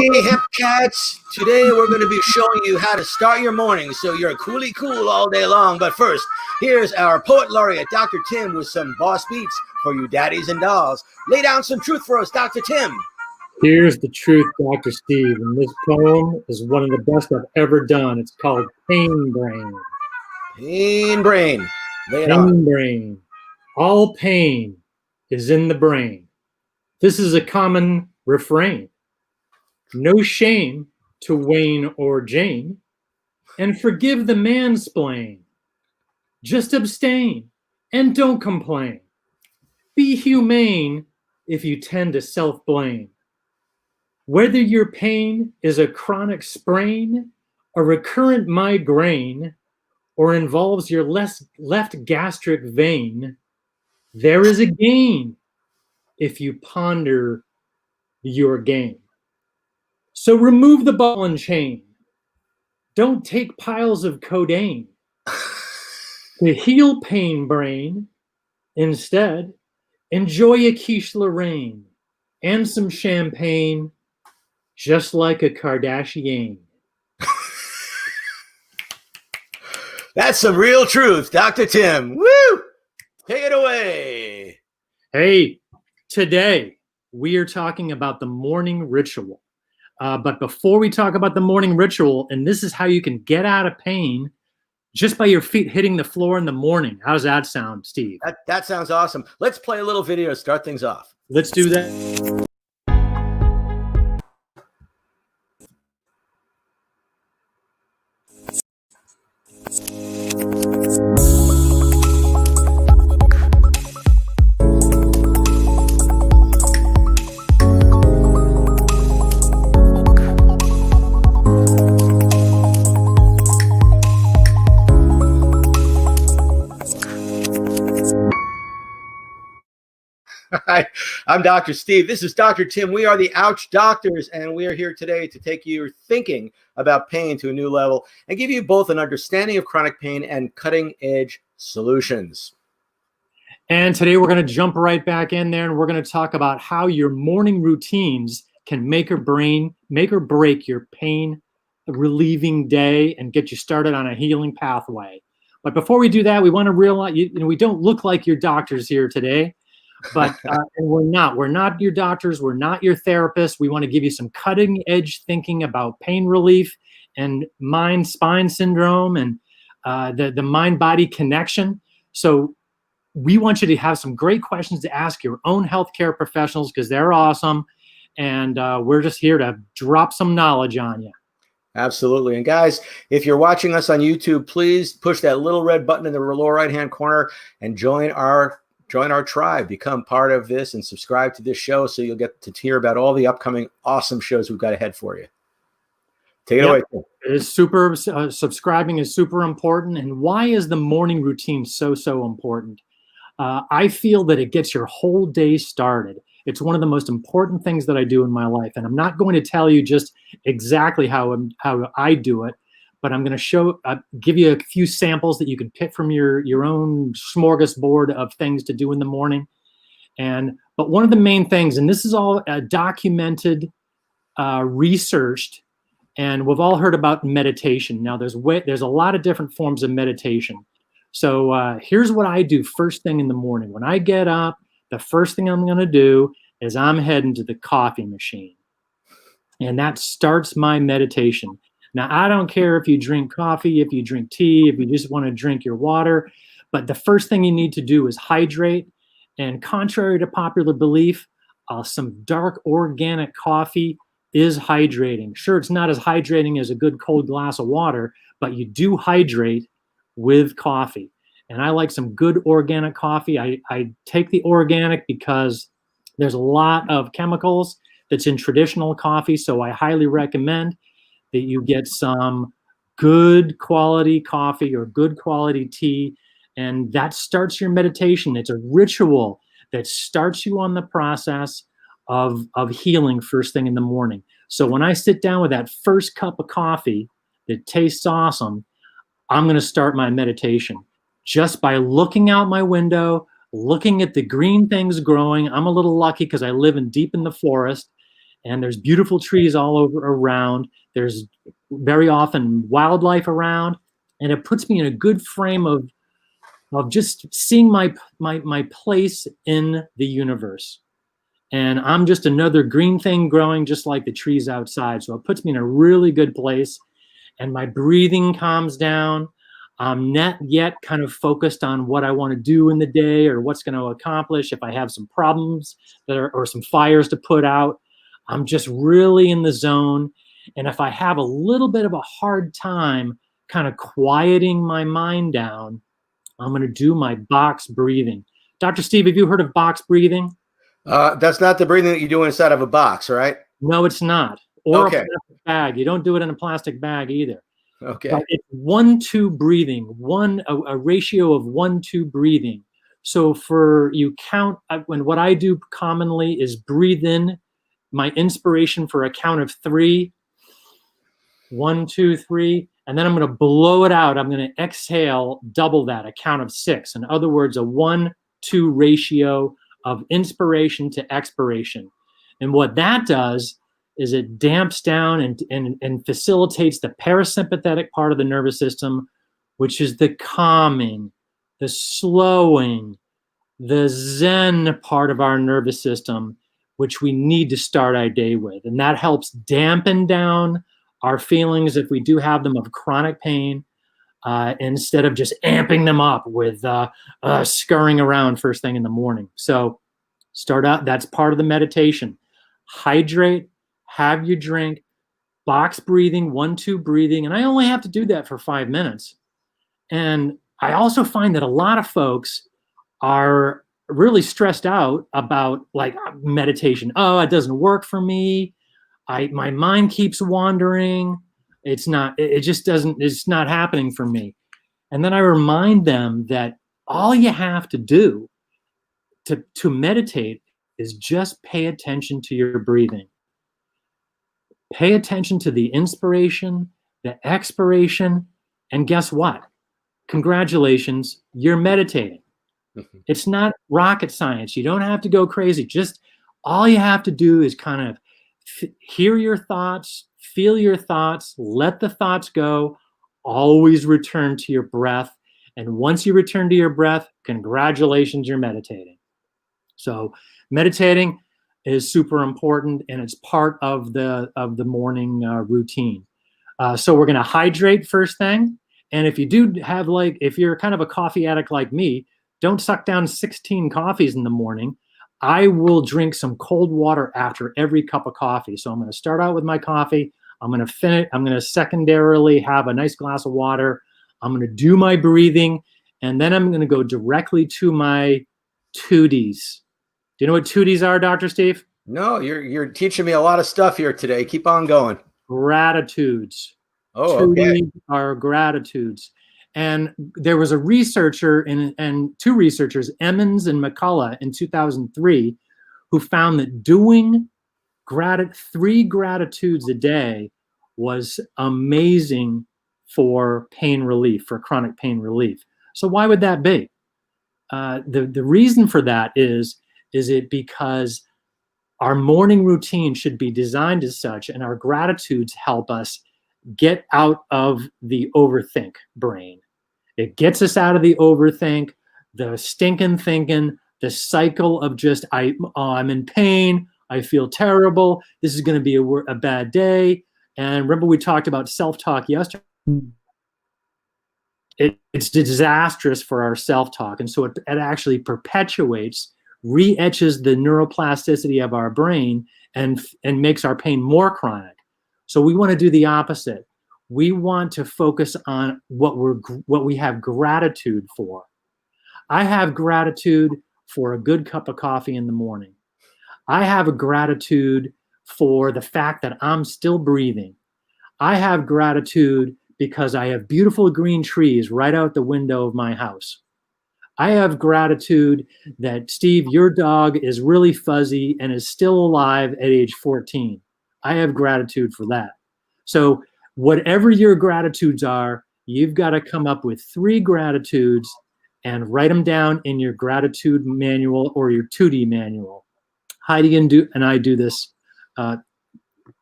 Hey, hip cats! Today we're going to be showing you how to start your morning so you're cool all day long. But first, here's our poet laureate, Dr. Tim, with some boss beats for you daddies and dolls. Lay down some truth for us, Dr. Tim. Here's the truth, Dr. Steve, and this poem is one of the best I've ever done. It's called Pain Brain. Pain Brain. Lay it Pain on. Brain. All pain is in the brain. This is a common refrain. No shame to Wayne or Jane, and forgive the mansplain. Just abstain and don't complain. Be humane if you tend to self-blame. Whether your pain is a chronic sprain, a recurrent migraine, or involves your left gastric vein, there is a gain if you ponder your game. So remove the ball and chain. Don't take piles of codeine to heal pain brain. Instead, enjoy a quiche Lorraine and some champagne, just like a Kardashian. That's some real truth, Dr. Tim. Woo! Take it away. Hey, today we are talking about the morning ritual. But before we talk about the morning ritual, and this is how you can get out of pain just by your feet hitting the floor in the morning. How does that sound, Steve? That sounds awesome. Let's play a little video to start things off. Let's do that. Hi, I'm Dr. Steve. This is Dr. Tim. We are the Ouch Doctors, and we are here today to take your thinking about pain to a new level and give you both an understanding of chronic pain and cutting-edge solutions. And today we're going to jump right back in there, and we're going to talk about how your morning routines can make or break your pain-relieving day and get you started on a healing pathway. But before we do that, we want to realize, we don't look like your doctors here today. But and we're not your doctors, we're not your therapists. We want to give you some cutting edge thinking about pain relief and mind spine syndrome and the mind body connection. So we want you to have some great questions to ask your own healthcare professionals because they're awesome, and we're just here to drop some knowledge on you. Absolutely. And guys, if you're watching us on YouTube, please push that little red button in the lower right hand corner and join our tribe, become part of this, and subscribe to this show so you'll get to hear about all the upcoming awesome shows we've got ahead for you. Take it away. It is super. Subscribing is super important. And why is the morning routine so important? I feel that it gets your whole day started. It's one of the most important things that I do in my life. And I'm not going to tell you just exactly how I do it, but I'm going to give you a few samples that you can pick from your own smorgasbord of things to do in the morning. But one of the main things, and this is all documented, researched, and we've all heard about meditation. Now, there's a lot of different forms of meditation. So here's what I do first thing in the morning. When I get up, the first thing I'm going to do is I'm heading to the coffee machine, and that starts my meditation. Now, I don't care if you drink coffee, if you drink tea, if you just want to drink your water, but the first thing you need to do is hydrate. And contrary to popular belief, some dark organic coffee is hydrating. Sure, it's not as hydrating as a good cold glass of water, but you do hydrate with coffee. And I like some good organic coffee. I take the organic because there's a lot of chemicals that's in traditional coffee, so I highly recommend that you get some good quality coffee or good quality tea, and that starts your meditation. It's a ritual that starts you on the process of healing first thing in the morning. So when I sit down with that first cup of coffee that tastes awesome, I'm going to start my meditation just by looking out my window, looking at the green things growing. I'm a little lucky because I live deep in the forest, and there's beautiful trees all over around. There's very often wildlife around, and it puts me in a good frame of just seeing my place in the universe. And I'm just another green thing growing just like the trees outside. So it puts me in a really good place, and my breathing calms down. I'm not yet kind of focused on what I want to do in the day or what's going to accomplish. If I have some problems or some fires to put out, I'm just really in the zone. And if I have a little bit of a hard time kind of quieting my mind down, I'm going to do my box breathing. Dr. Steve, have you heard of box breathing? That's not the breathing that you do inside of a box, right? No, it's not. Or Okay. a plastic bag. You don't do it in a plastic bag either. Okay. But it's 1-2 breathing, a ratio of 1-2 breathing. So for you count, when what I do commonly is breathe in my inspiration for a count of 3, 1, 2, 3, and then I'm going to blow it out. I'm going to exhale double that, a count of 6. In other words, a 1-2 ratio of inspiration to expiration. And what that does is it damps down and facilitates the parasympathetic part of the nervous system, which is the calming, the slowing, the zen part of our nervous system, which we need to start our day with. And that helps dampen down our feelings, if we do have them, of chronic pain, instead of just amping them up with scurrying around first thing in the morning. So start out, that's part of the meditation. Hydrate, have your drink, box breathing, 1-2 breathing. And I only have to do that for 5 minutes. And I also find that a lot of folks are really stressed out about like meditation. Oh, it doesn't work for me. My mind keeps wandering. It's not happening for me. And then I remind them that all you have to do to meditate is just pay attention to your breathing. Pay attention to the inspiration, the expiration, and guess what? Congratulations, you're meditating. It's not rocket science. You don't have to go crazy. Just all you have to do is kind of hear your thoughts, feel your thoughts, let the thoughts go, always return to your breath. And once you return to your breath, congratulations, you're meditating. So meditating is super important, and it's part of the morning routine. So we're going to hydrate first thing. And if you do have if you're kind of a coffee addict like me, don't suck down 16 coffees in the morning. I will drink some cold water after every cup of coffee. So I'm going to start out with my coffee. I'm going to finish. I'm going to secondarily have a nice glass of water. I'm going to do my breathing, and then I'm going to go directly to my tooties. Do you know what tooties are, Dr. Steve? No, you're teaching me a lot of stuff here today. Keep on going. Gratitudes. Oh, okay. Tooties are gratitudes. And there was a researcher and 2 researchers, Emmons and McCullough, in 2003, who found that doing 3 gratitudes a day was amazing for pain relief, for chronic pain relief. So why would that be? The reason for that is it because our morning routine should be designed as such, and our gratitudes help us get out of the overthink brain. It gets us out of the overthink, the stinking thinking, the cycle of just, I'm in pain, I feel terrible, this is going to be a bad day. And remember, we talked about self-talk yesterday. It's disastrous for our self-talk. And so it actually perpetuates, re-etches the neuroplasticity of our brain and makes our pain more chronic. So we want to do the opposite. We want to focus on what we have gratitude for. I have gratitude for a good cup of coffee in the morning. I have a gratitude for the fact that I'm still breathing. I have gratitude because I have beautiful green trees right out the window of my house. I have gratitude that, Steve, your dog is really fuzzy and is still alive at age 14. I have gratitude for that. So whatever your gratitudes are, you've got to come up with 3 gratitudes and write them down in your gratitude manual or your Tootie manual. Heidi and I do this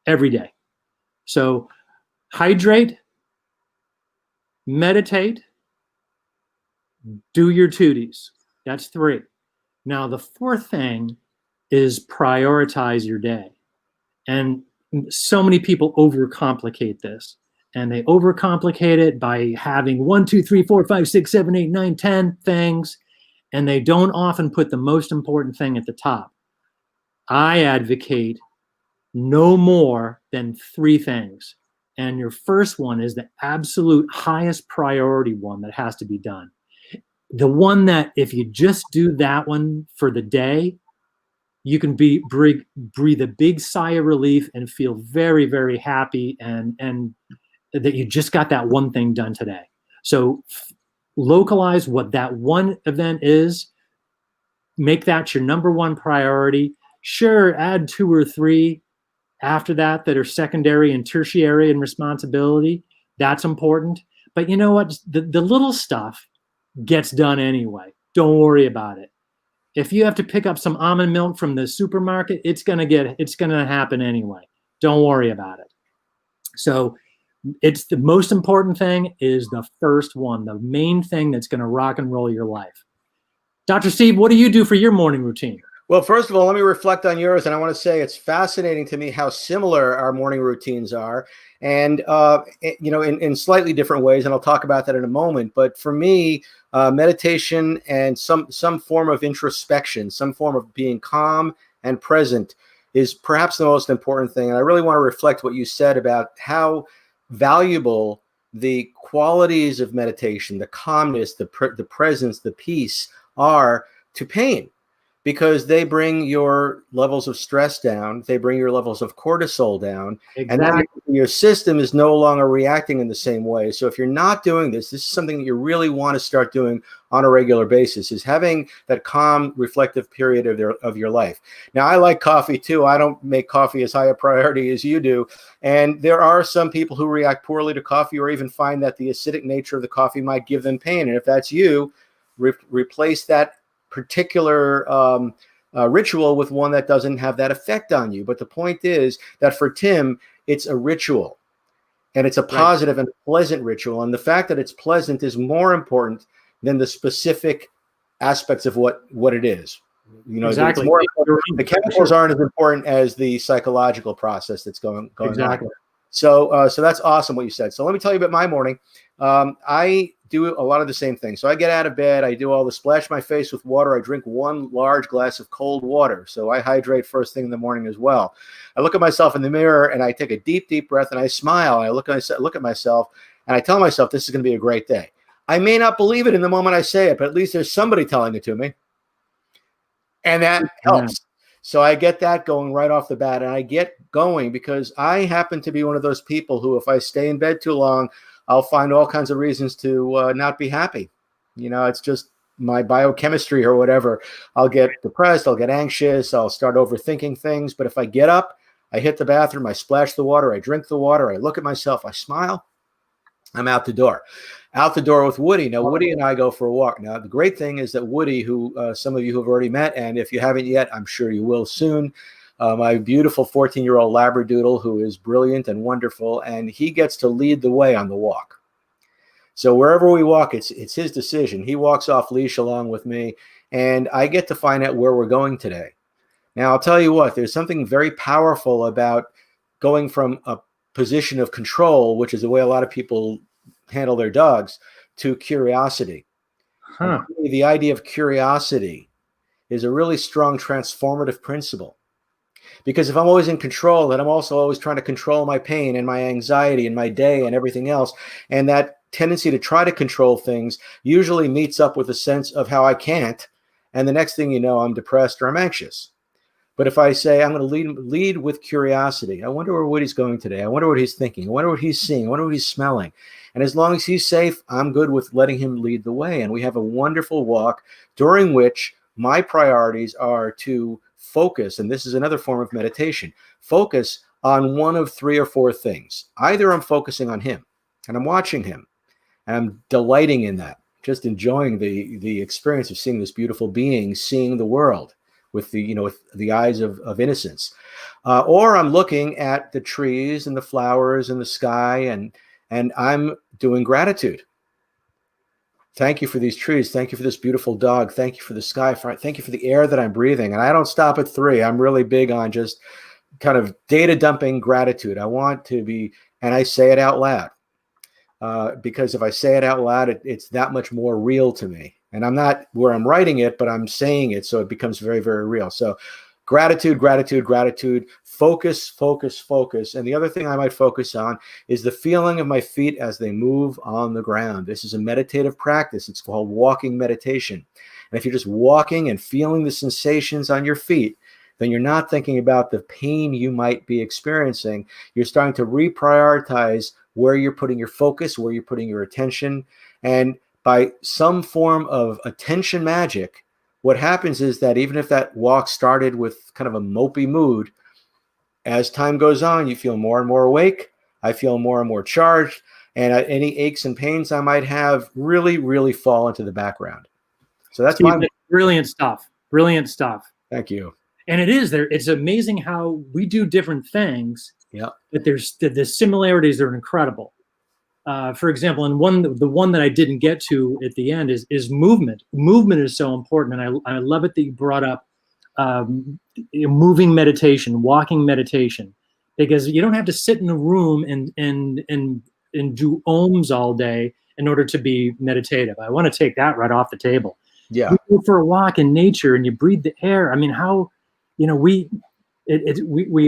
every day. So hydrate, meditate, do your tooties. That's 3. Now, the 4th thing is prioritize your day. And so many people overcomplicate this. And they overcomplicate it by having 1, 2, 3, 4, 5, 6, 7, 8, 9, 10 things. And they don't often put the most important thing at the top. I advocate no more than 3 things. And your first one is the absolute highest priority one that has to be done. The one that if you just do that one for the day, you can breathe a big sigh of relief and feel very, very happy and that you just got that one thing done today. So localize what that one event is, make that your number 1 priority. Sure, add 2 or 3 after that are secondary and tertiary in responsibility. That's important. But you know what? The little stuff gets done anyway. Don't worry about it. If you have to pick up some almond milk from the supermarket, it's gonna happen anyway. Don't worry about it. So it's the most important thing is the first one, the main thing that's gonna rock and roll your life. Dr. Steve, what do you do for your morning routine? Well, first of all, let me reflect on yours. And I want to say it's fascinating to me how similar our morning routines are. And, in slightly different ways. And I'll talk about that in a moment. But for me, meditation and some form of introspection, some form of being calm and present is perhaps the most important thing. And I really want to reflect what you said about how valuable the qualities of meditation, the calmness, the presence, the peace are to pain. Because they bring your levels of stress down, they bring your levels of cortisol down, Exactly. And then your system is no longer reacting in the same way. So if you're not doing this is something that you really want to start doing on a regular basis, is having that calm, reflective period of your life. Now, I like coffee too. I don't make coffee as high a priority as you do. And there are some people who react poorly to coffee or even find that the acidic nature of the coffee might give them pain. And if that's you, replace that particular ritual with one that doesn't have that effect on you. But the point is that for Tim, it's a ritual, and it's a positive and pleasant ritual. And the fact that it's pleasant is more important than the specific aspects of what it is. Exactly. The chemicals aren't as important as the psychological process that's going exactly. on. So that's awesome what you said. So let me tell you about my morning. I do a lot of the same things. So I get out of bed, I do all the splash my face with water. I drink 1 large glass of cold water. So I hydrate first thing in the morning as well. I look at myself in the mirror and I take a deep, deep breath and I smile. And I look at myself and I tell myself this is going to be a great day. I may not believe it in the moment I say it, but at least there's somebody telling it to me. And that helps. So I get that going right off the bat, and I get going because I happen to be one of those people who, if I stay in bed too long, I'll find all kinds of reasons to not be happy. It's just my biochemistry or whatever. I'll get depressed. I'll get anxious. I'll start overthinking things. But if I get up, I hit the bathroom, I splash the water, I drink the water, I look at myself, I smile, I'm out the door. Out the door with Woody. Now, Woody and I go for a walk. Now, the great thing is that Woody, who some of you have already met, and if you haven't yet, I'm sure you will soon, my beautiful 14-year-old Labradoodle, who is brilliant and wonderful, and he gets to lead the way on the walk. So wherever we walk, it's his decision. He walks off leash along with me, and I get to find out where we're going today. Now, I'll tell you what, there's something very powerful about going from a position of control, which is the way a lot of people handle their dogs, to curiosity. The idea of curiosity is a really strong transformative principle. Because if I'm always in control, then I'm also always trying to control my pain and my anxiety and my day and everything else. And that tendency to try to control things usually meets up with a sense of how I can't. And the next thing you know, I'm depressed or I'm anxious. But if I say I'm going to lead with curiosity, I wonder where Woody's going today. I wonder what he's thinking. I wonder what he's seeing. I wonder what he's smelling. And as long as he's safe, I'm good with letting him lead the way. And we have a wonderful walk during which my priorities are to focus, and this is another form of meditation, focus on one of 3 or 4 things. Either I'm focusing on him and I'm watching him and I'm delighting in that, just enjoying the experience of seeing this beautiful being, seeing the world, with the eyes of innocence. Or I'm looking at the trees and the flowers and the sky, and I'm doing gratitude. Thank you for these trees. Thank you for this beautiful dog. Thank you for the sky. Thank you for the air that I'm breathing. And I don't stop at 3. I'm really big on just kind of data dumping gratitude. I want to be, and I say it out loud. Because if I say it out loud, it's that much more real to me. And I'm not where I'm writing it, but I'm saying it, so it becomes very, very real. So gratitude, gratitude, gratitude, focus, focus, focus. And the other thing I might focus on is the feeling of my feet as they move on the ground. This is a meditative practice. It's called walking meditation. And if you're just walking and feeling the sensations on your feet, then you're not thinking about the pain you might be experiencing. You're starting to reprioritize where you're putting your focus, where you're putting your attention. And by some form of attention magic, what happens is that even if that walk started with kind of a mopey mood, as time goes on, you feel more and more awake. I feel more and more charged. And any aches and pains I might have really, really fall into the background. So that's Steve, brilliant stuff. Brilliant stuff. Thank you. And it is there. It's amazing how we do different things. Yeah. But the similarities are incredible. For example, and the one that I didn't get to at the end is movement. Movement is so important, and I love it that you brought up moving meditation, walking meditation, because you don't have to sit in a room and do ohms all day in order to be meditative. I want to take that right off the table. Yeah. You go for a walk in nature and you breathe the air. I mean, how, we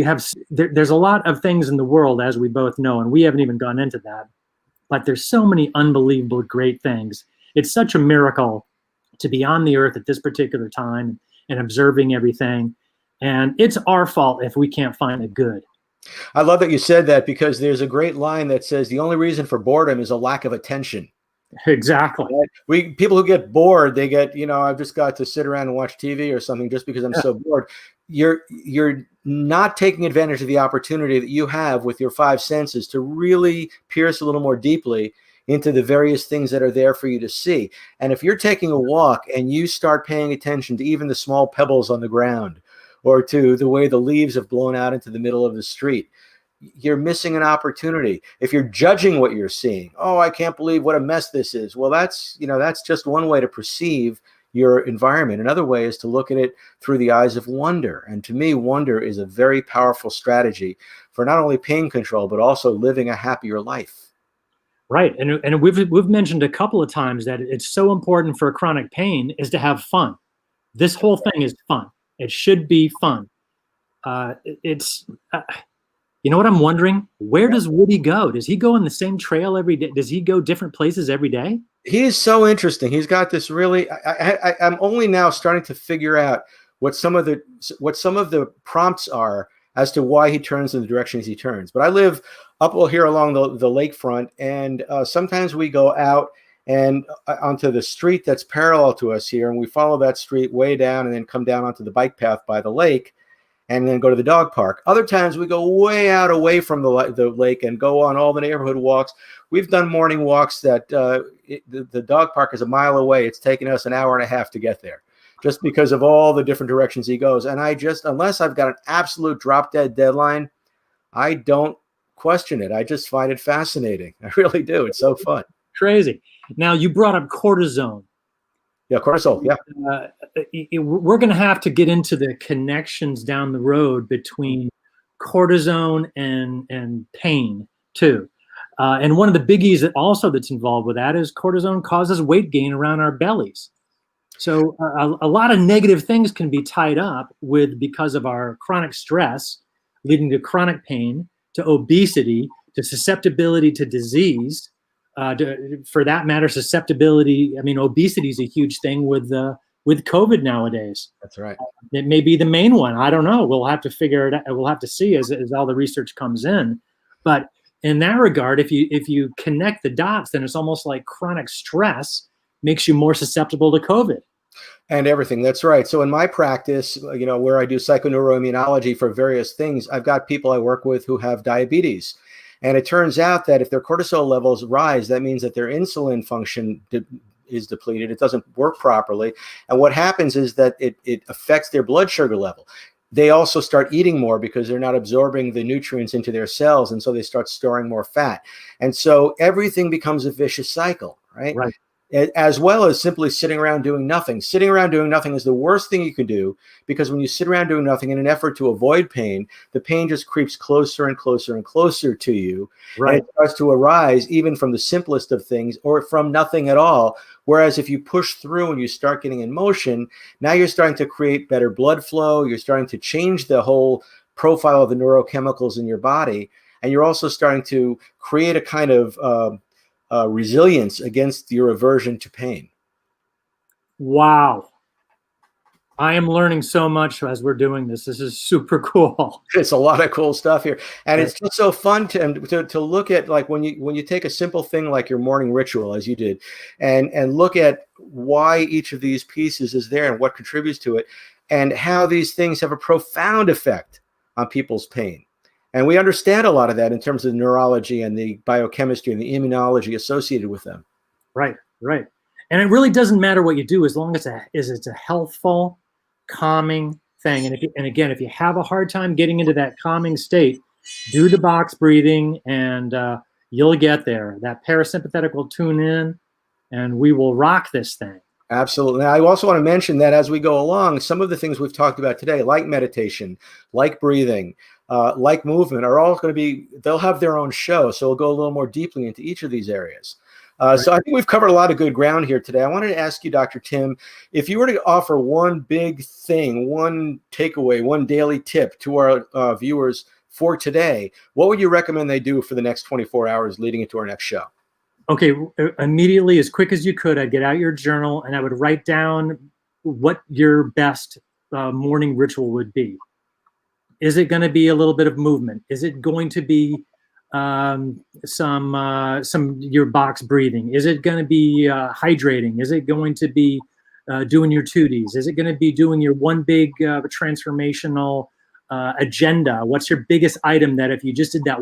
have, there's a lot of things in the world, as we both know, and we haven't even gone into that, but there's so many unbelievable great things. It's such a miracle to be on the earth at this particular time and observing everything. And it's our fault if we can't find the good. I love that you said that, because there's a great line that says the only reason for boredom is a lack of attention. Exactly. People who get bored, they get, I've just got to sit around and watch TV or something just because I'm so bored. You're not taking advantage of the opportunity that you have with your 5 senses to really pierce a little more deeply into the various things that are there for you to see. And if you're taking a walk and you start paying attention to even the small pebbles on the ground, or to the way the leaves have blown out into the middle of the street, you're missing an opportunity. If you're judging what you're seeing, oh, I can't believe what a mess this is. Well, that's just one way to perceive your environment. Another way is to look at it through the eyes of wonder. And to me, wonder is a very powerful strategy for not only pain control, but also living a happier life. Right. And we've mentioned a couple of times that it's so important for chronic pain is to have fun. This whole thing is fun. It should be fun. You know what I'm wondering? Where does Woody go? Does he go on the same trail every day? Does he go different places every day? He is so interesting. He's got this really. I'm only now starting to figure out what some of the prompts are as to why he turns in the directions he turns. But I live up here along the lakefront, and sometimes we go out and onto the street that's parallel to us here, and we follow that street way down and then come down onto the bike path by the lake and then go to the dog park. Other times we go way out away from the lake and go on all the neighborhood walks. We've done morning walks that the dog park is a mile away. It's taken us an hour and a half to get there just because of all the different directions he goes. And unless I've got an absolute drop dead deadline, I don't question it. I just find it fascinating. I really do. It's so fun. Crazy. Now, you brought up cortisone. Yeah, cortisol. Yeah. We're going to have to get into the connections down the road between cortisone and pain too. And one of the biggies that's involved with that is cortisone causes weight gain around our bellies. So a lot of negative things can be tied up because of our chronic stress, leading to chronic pain, to obesity, to susceptibility to disease. For that matter, susceptibility. I mean, obesity is a huge thing with COVID nowadays. That's right. It may be the main one. I don't know. We'll have to figure it out. We'll have to see as all the research comes in. But in that regard, if you connect the dots, then it's almost like chronic stress makes you more susceptible to COVID. And everything. That's right. So in my practice, where I do psychoneuroimmunology for various things, I've got people I work with who have diabetes. And it turns out that if their cortisol levels rise, that means that their insulin function is depleted. It doesn't work properly. And what happens is that it affects their blood sugar level. They also start eating more because they're not absorbing the nutrients into their cells. And so they start storing more fat. And so everything becomes a vicious cycle, right? Right. As well as simply sitting around doing nothing. Sitting around doing nothing is the worst thing you can do, because when you sit around doing nothing in an effort to avoid pain, the pain just creeps closer and closer and closer to you. Right. And it starts to arise even from the simplest of things or from nothing at all. Whereas if you push through and you start getting in motion, now you're starting to create better blood flow. You're starting to change the whole profile of the neurochemicals in your body. And you're also starting to create a kind of resilience against your aversion to pain. Wow. I am learning so much as we're doing this. This is super cool. It's a lot of cool stuff here. And it's just so fun to look at, like when you take a simple thing like your morning ritual, as you did, and look at why each of these pieces is there and what contributes to it, and how these things have a profound effect on people's pain. And we understand a lot of that in terms of the neurology and the biochemistry and the immunology associated with them. Right, right. And it really doesn't matter what you do as long as it's a healthful, calming thing. And again, if you have a hard time getting into that calming state, do the box breathing and you'll get there. That parasympathetic will tune in and we will rock this thing. Absolutely. Now, I also want to mention that as we go along, some of the things we've talked about today, like meditation, like breathing, like movement, are all going to be, they'll have their own show. So we'll go a little more deeply into each of these areas. So I think we've covered a lot of good ground here today. I wanted to ask you, Dr. Tim, if you were to offer one big thing, one takeaway, one daily tip to our viewers for today, what would you recommend they do for the next 24 hours leading into our next show? Okay, immediately, as quick as you could, I'd get out your journal and I would write down what your best morning ritual would be. Is it going to be a little bit of movement? Is it going to be some your box breathing? Is it going to be hydrating? Is it going to be doing your 2Ds? Is it going to be doing your one big transformational agenda? What's your biggest item that if you just did that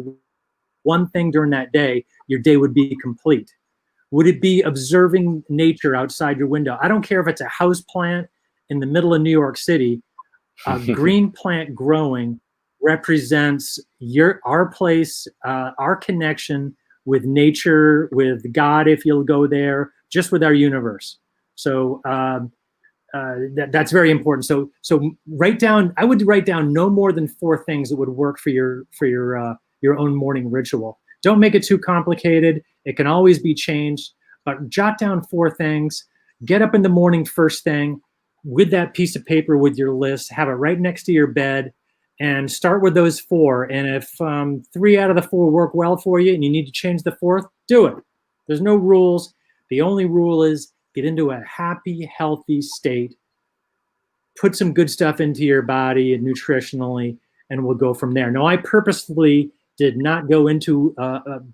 one thing during that day, your day would be complete? Would it be observing nature outside your window? I don't care if it's a house plant in the middle of New York City. A green plant growing represents our place, our connection with nature, with God, if you'll go there, just with our universe. So that's very important. So write down. I would write down no more than 4 things that would work for your own morning ritual. Don't make it too complicated. It can always be changed, but jot down 4 things. Get up in the morning first thing with that piece of paper with your list, have it right next to your bed, and start with those 4. And if 3 out of the 4 work well for you and you need to change the 4th, do it. There's no rules. The only rule is get into a happy, healthy state, put some good stuff into your body and nutritionally, and we'll go from there. Now, I purposefully did not go into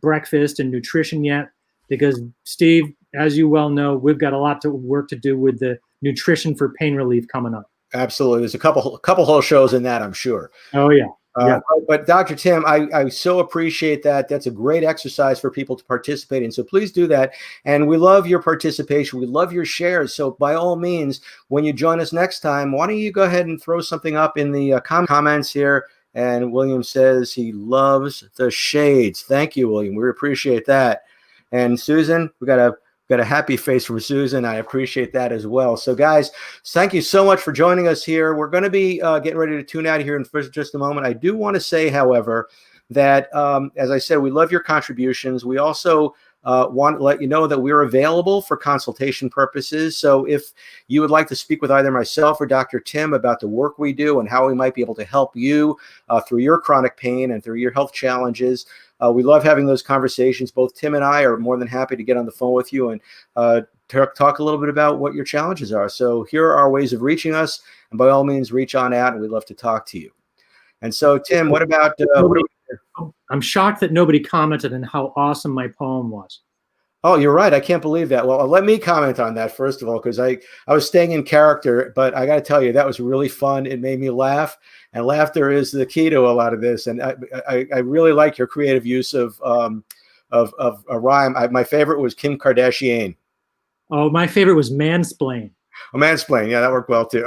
breakfast and nutrition yet because, Steve, as you well know, we've got a lot of work to do with the nutrition for pain relief coming up. Absolutely. There's a couple whole shows in that, I'm sure. Oh, yeah. Yeah. But Dr. Tim, I so appreciate that. That's a great exercise for people to participate in. So please do that. And we love your participation. We love your shares. So by all means, when you join us next time, why don't you go ahead and throw something up in the comments here. And William says he loves the shades. Thank you, William. We appreciate that. And Susan, we got a happy face from Susan. I appreciate that as well. So guys, thank you so much for joining us here. We're going to be getting ready to tune out of here in just a moment. I do want to say, however, that as I said, we love your contributions. We also want to let you know that we're available for consultation purposes. So if you would like to speak with either myself or Dr. Tim about the work we do and how we might be able to help you through your chronic pain and through your health challenges, we love having those conversations. Both Tim and I are more than happy to get on the phone with you and talk a little bit about what your challenges are. So here are our ways of reaching us. And by all means, reach on out and we'd love to talk to you. And so, Tim, what about... I'm shocked that nobody commented on how awesome my poem was. Oh, you're right. I can't believe that. Well, let me comment on that, first of all, because I was staying in character, but I got to tell you, that was really fun. It made me laugh, and laughter is the key to a lot of this. And I really like your creative use of a rhyme. My favorite was Kim Kardashian. Oh, my favorite was mansplain. Oh, mansplain. Yeah, that worked well too.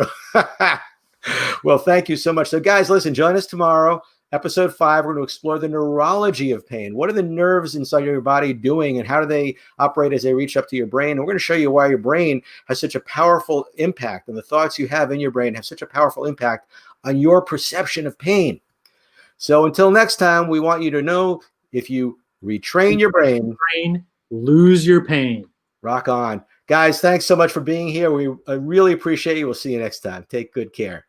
Well, thank you so much. So guys, listen, join us tomorrow. Episode 5, we're going to explore the neurology of pain. What are the nerves inside your body doing, and how do they operate as they reach up to your brain? And we're going to show you why your brain has such a powerful impact, and the thoughts you have in your brain have such a powerful impact on your perception of pain. So until next time, we want you to know, if you retrain your brain, lose your pain. Rock on. Guys, thanks so much for being here. I really appreciate you. We'll see you next time. Take good care.